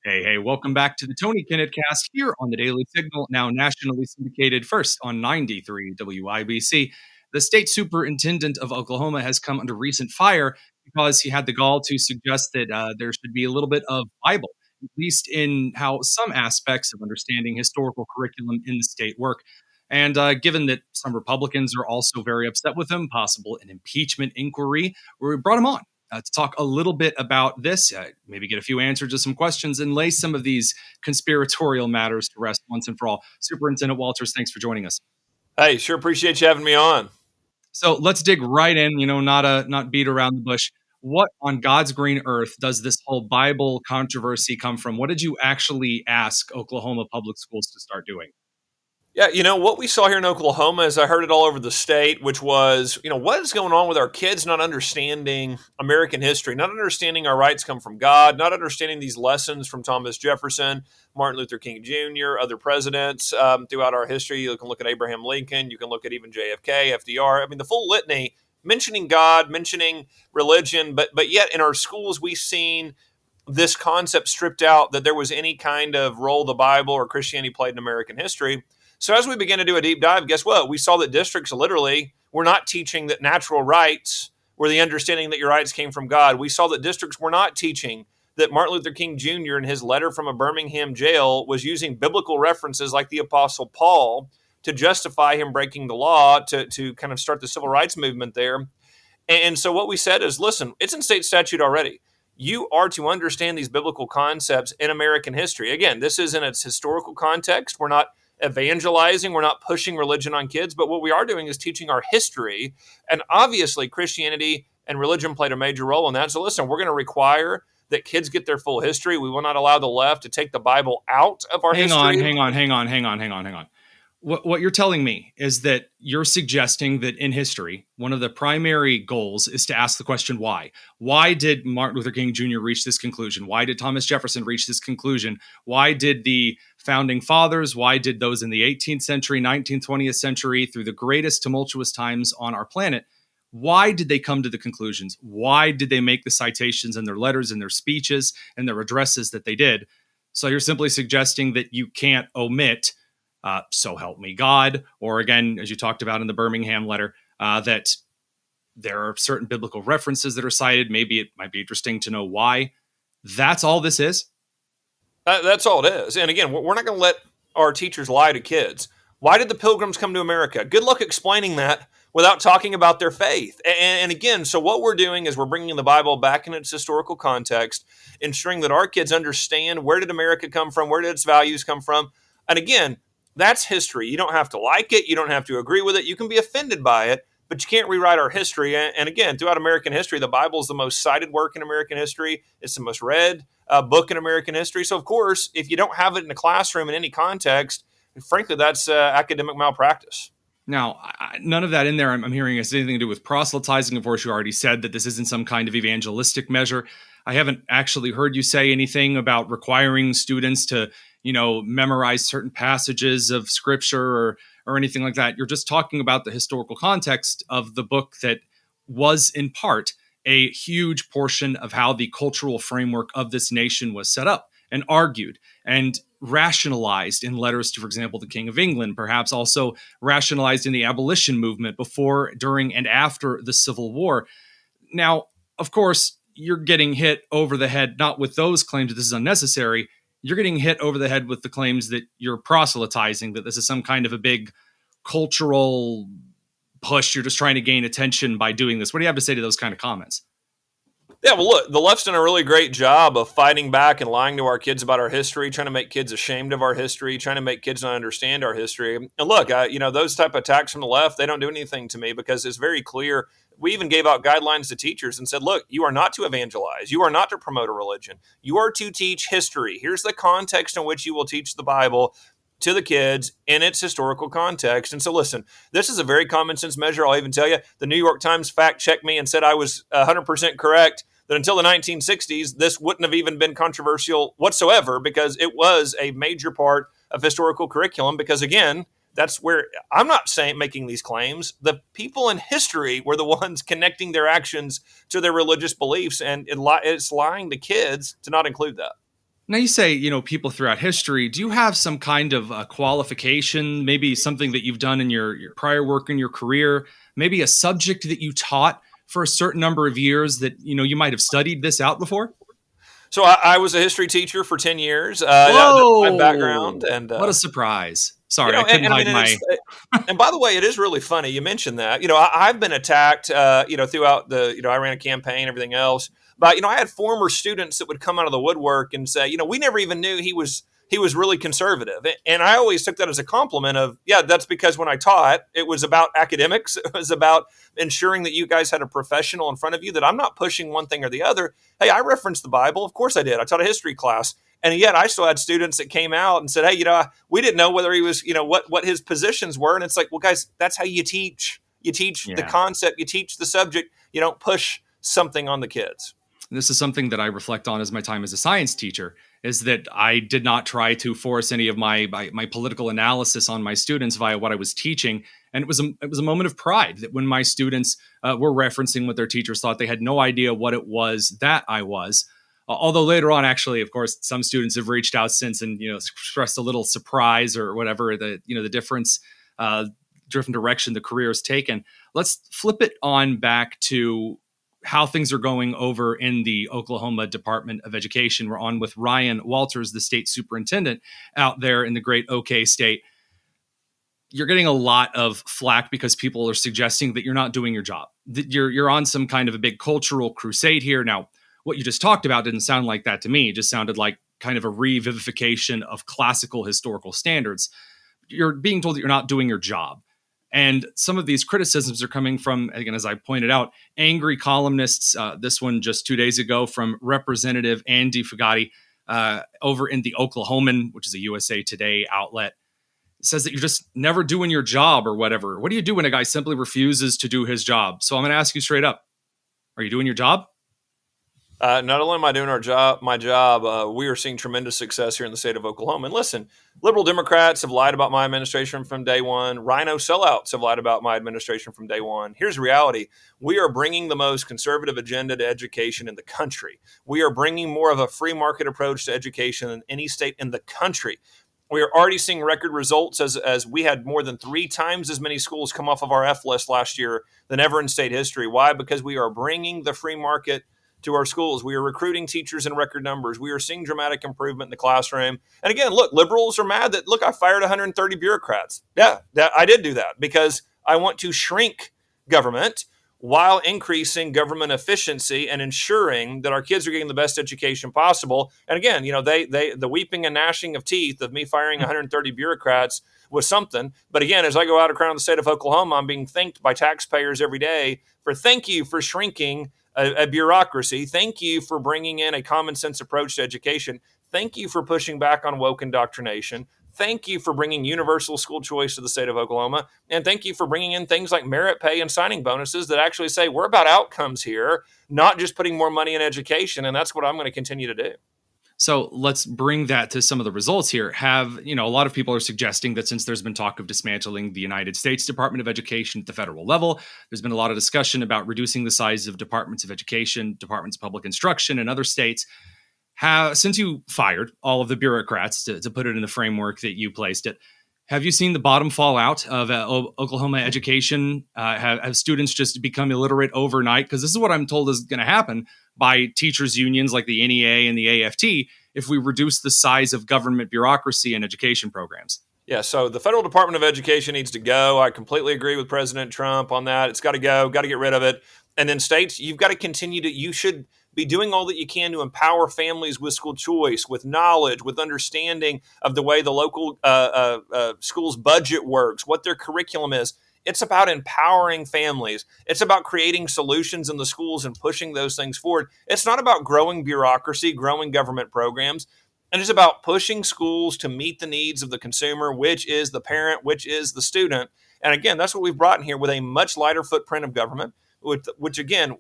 Hey, welcome back to the Tony Kinnett cast here on the Daily Signal, now nationally syndicated first on 93 WIBC. The state superintendent of Oklahoma has come under recent fire because he had the gall to suggest that there should be a little bit of Bible, at least in how some aspects of understanding historical curriculum in the state work. And given that some Republicans are also very upset with him, possible an impeachment inquiry, we brought him on to talk a little bit about this, maybe get a few answers to some questions, and lay some of these conspiratorial matters to rest once and for all. Superintendent Walters, thanks for joining us. Hey, sure appreciate you having me on. So let's dig right in. Not beat around the bush. What on God's green earth does this whole Bible controversy come from? What did you actually ask Oklahoma public schools to start doing? Yeah, what we saw here in Oklahoma is I heard it all over the state, which was, what is going on with our kids not understanding American history, not understanding our rights come from God, not understanding these lessons from Thomas Jefferson, Martin Luther King Jr., other presidents throughout our history. You can look at Abraham Lincoln. You can look at even JFK, FDR. I mean, the full litany, mentioning God, mentioning religion, but yet in our schools we've seen this concept stripped out that there was any kind of role the Bible or Christianity played in American history. So as we began to do a deep dive, guess what? We saw that districts literally were not teaching that natural rights were the understanding that your rights came from God. We saw that districts were not teaching that Martin Luther King Jr. in his letter from a Birmingham jail was using biblical references like the Apostle Paul to justify him breaking the law to kind of start the civil rights movement there. And so what we said is, listen, it's in state statute already. You are to understand these biblical concepts in American history. Again, this is in its historical context. We're not evangelizing. We're not pushing religion on kids, but what we are doing is teaching our history. And obviously, Christianity and religion played a major role in that. So listen, we're going to require that kids get their full history. We will not allow the left to take the Bible out of our history. Hang on. What you're telling me is that you're suggesting that in history, one of the primary goals is to ask the question, why? Why did Martin Luther King Jr. reach this conclusion? Why did Thomas Jefferson reach this conclusion? Why did the founding fathers, why did those in the 18th century, 19th, 20th century, through the greatest tumultuous times on our planet, why did they come to the conclusions? Why did they make the citations in their letters and their speeches and their addresses that they did? So you're simply suggesting that you can't omit so help me God, or again, as you talked about in the Birmingham letter, that there are certain biblical references that are cited. Maybe it might be interesting to know why. That's all this is? That's all it is. And again, we're not going to let our teachers lie to kids. Why did the Pilgrims come to America? Good luck explaining that without talking about their faith. And again, so what we're doing is we're bringing the Bible back in its historical context, ensuring that our kids understand where did America come from, where did its values come from. And again, that's history. You don't have to like it. You don't have to agree with it. You can be offended by it, but you can't rewrite our history. And again, throughout American history, the Bible is the most cited work in American history. It's the most read book in American history. So, of course, if you don't have it in a classroom in any context, frankly, that's academic malpractice. Now, none of that in there I'm hearing has anything to do with proselytizing. Of course, you already said that this isn't some kind of evangelistic measure. I haven't actually heard you say anything about requiring students to memorize certain passages of scripture or anything like that. You're just talking about the historical context of the book that was in part a huge portion of how the cultural framework of this nation was set up and argued and rationalized in letters to, for example, the King of England, perhaps also rationalized in the abolition movement before, during, and after the Civil War. Now, of course, you're getting hit over the head, not with those claims that this is unnecessary. You're getting hit over the head with the claims that you're proselytizing, that this is some kind of a big cultural push. You're just trying to gain attention by doing this. What do you have to say to those kind of comments? Yeah, well, look, the left's done a really great job of fighting back and lying to our kids about our history, trying to make kids ashamed of our history, trying to make kids not understand our history. And look, those type of attacks from the left, they don't do anything to me because it's very clear. We even gave out guidelines to teachers and said, look, you are not to evangelize. You are not to promote a religion. You are to teach history. Here's the context in which you will teach the Bible to the kids in its historical context. And so listen, this is a very common sense measure. I'll even tell you, the New York Times fact checked me and said I was 100% correct, that until the 1960s, this wouldn't have even been controversial whatsoever because it was a major part of historical curriculum. Because again, that's where I'm not making these claims. The people in history were the ones connecting their actions to their religious beliefs, and it's lying to kids to not include that. Now you say, people throughout history. Do you have some kind of qualification, maybe something that you've done in your prior work in your career, maybe a subject that you taught for a certain number of years that, you might have studied this out before? So I was a history teacher for 10 years. That's my background. Whoa! And, What a surprise. you Sorry, know, I couldn't and I hide mean, my. and by the way, it is really funny. You mentioned that, I've been attacked, throughout I ran a campaign, everything else. But, I had former students that would come out of the woodwork and say, we never even knew he was really conservative. And I always took that as a compliment of, yeah, that's because when I taught, it was about academics. It was about ensuring that you guys had a professional in front of you, that I'm not pushing one thing or the other. Hey, I referenced the Bible. Of course I did. I taught a history class. And yet I still had students that came out and said, hey, we didn't know whether he was, what his positions were. And it's like, well, guys, that's how you teach. You teach the Yeah. concept, you teach the subject, you don't push something on the kids. This is something that I reflect on as my time as a science teacher, is that I did not try to force any of my political analysis on my students via what I was teaching. And it was a moment of pride that when my students were referencing what their teachers thought, they had no idea what it was that I was. Although later on, actually, of course, some students have reached out since and expressed a little surprise or whatever the difference, different direction the career has taken. Let's flip it on back to how things are going over in the Oklahoma Department of Education. We're on with Ryan Walters, the state superintendent out there in the great OK state. You're getting a lot of flack because people are suggesting that you're not doing your job. That you're on some kind of a big cultural crusade here. Now, what you just talked about didn't sound like that to me. It just sounded like kind of a revivification of classical historical standards. You're being told that you're not doing your job. And some of these criticisms are coming from, again, as I pointed out, angry columnists. This one just 2 days ago from Representative Andy Fugate over in the Oklahoman, which is a USA Today outlet, says that you're just never doing your job or whatever. What do you do when a guy simply refuses to do his job? So I'm going to ask you straight up. Are you doing your job? Not only am I doing my job, we are seeing tremendous success here in the state of Oklahoma. And listen, liberal Democrats have lied about my administration from day one. Rhino sellouts have lied about my administration from day one. Here's the reality. We are bringing the most conservative agenda to education in the country. We are bringing more of a free market approach to education than any state in the country. We are already seeing record results as we had more than 3 times as many schools come off of our F list last year than ever in state history. Why? Because we are bringing the free market to our schools. We are recruiting teachers in record numbers. We are seeing dramatic improvement in the classroom. And again, look, liberals are mad that, look, I fired 130 bureaucrats. Yeah, I did do that because I want to shrink government while increasing government efficiency and ensuring that our kids are getting the best education possible. And again, the weeping and gnashing of teeth of me firing 130 bureaucrats was something. But again, as I go out around the state of Oklahoma, I'm being thanked by taxpayers every day for thank you for shrinking a bureaucracy. Thank you for bringing in a common sense approach to education. Thank you for pushing back on woke indoctrination. Thank you for bringing universal school choice to the state of Oklahoma. And thank you for bringing in things like merit pay and signing bonuses that actually say we're about outcomes here, not just putting more money in education. And that's what I'm going to continue to do. So let's bring that to some of the results here. A lot of people are suggesting that since there's been talk of dismantling the United States Department of Education at the federal level, there's been a lot of discussion about reducing the size of departments of education, departments of public instruction in other states. Since you fired all of the bureaucrats, to put it in the framework that you placed it, have you seen the bottom fall out of Oklahoma education? Have students just become illiterate overnight? Because this is what I'm told is going to happen by teachers' unions like the NEA and the AFT if we reduce the size of government bureaucracy and education programs. Yeah, so the federal Department of Education needs to go. I completely agree with President Trump on that. It's got to go, got to get rid of it. And then states, you've got to continue you should be doing all that you can to empower families with school choice, with knowledge, with understanding of the way the local school's budget works, what their curriculum is. It's about empowering families. It's about creating solutions in the schools and pushing those things forward. It's not about growing bureaucracy, growing government programs. And it's about pushing schools to meet the needs of the consumer, which is the parent, which is the student. And again, that's what we've brought in here with a much lighter footprint of government, which again,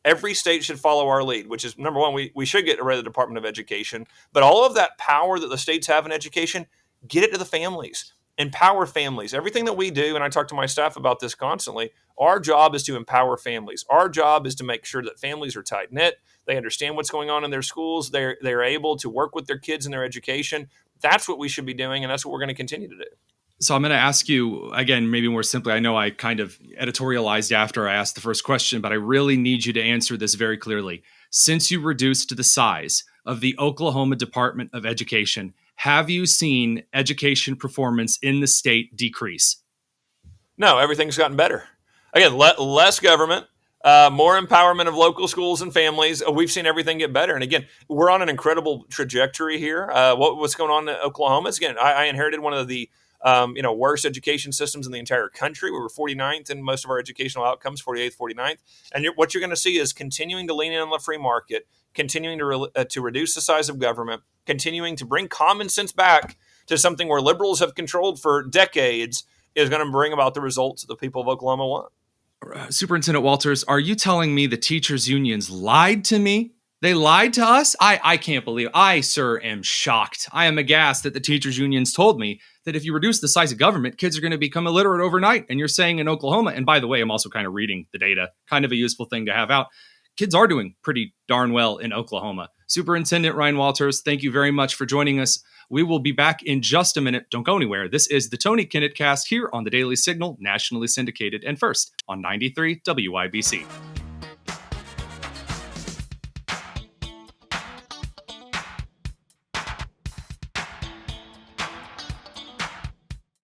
every state should follow our lead, which is number one, we should get rid of the Department of Education. But all of that power that the states have in education, get it to the families. Empower families. Everything that we do, and I talk to my staff about this constantly, our job is to empower families. Our job is to make sure that families are tight knit. They understand what's going on in their schools. They're able to work with their kids in their education. That's what we should be doing, and that's what we're going to continue to do. So I'm going to ask you again, maybe more simply. I know I kind of editorialized after I asked the first question, but I really need you to answer this very clearly. Since you reduced the size of the Oklahoma Department of Education, have you seen education performance in the state decrease? No, everything's gotten better. Again, less government, more empowerment of local schools and families. We've seen everything get better. And again, we're on an incredible trajectory here. What's going on in Oklahoma is, again, I inherited one of the worst education systems in the entire country. We were 49th in most of our educational outcomes, 48th, 49th. And what you're going to see is continuing to lean in on the free market, continuing to reduce the size of government, continuing to bring common sense back to something where liberals have controlled for decades is going to bring about the results that the people of Oklahoma want. Superintendent Walters, are you telling me the teachers' unions lied to me? They lied to us? I can't believe it. I, sir, am shocked. I am aghast that the teachers' unions told me that if you reduce the size of government, kids are going to become illiterate overnight. And you're saying in Oklahoma, and by the way, I'm also kind of reading the data, kind of a useful thing to have out. Kids are doing pretty darn well in Oklahoma. Superintendent Ryan Walters, thank you very much for joining us. We will be back in just a minute. Don't go anywhere. This is the Tony Kinnett Cast here on the Daily Signal, nationally syndicated and first on 93 WIBC.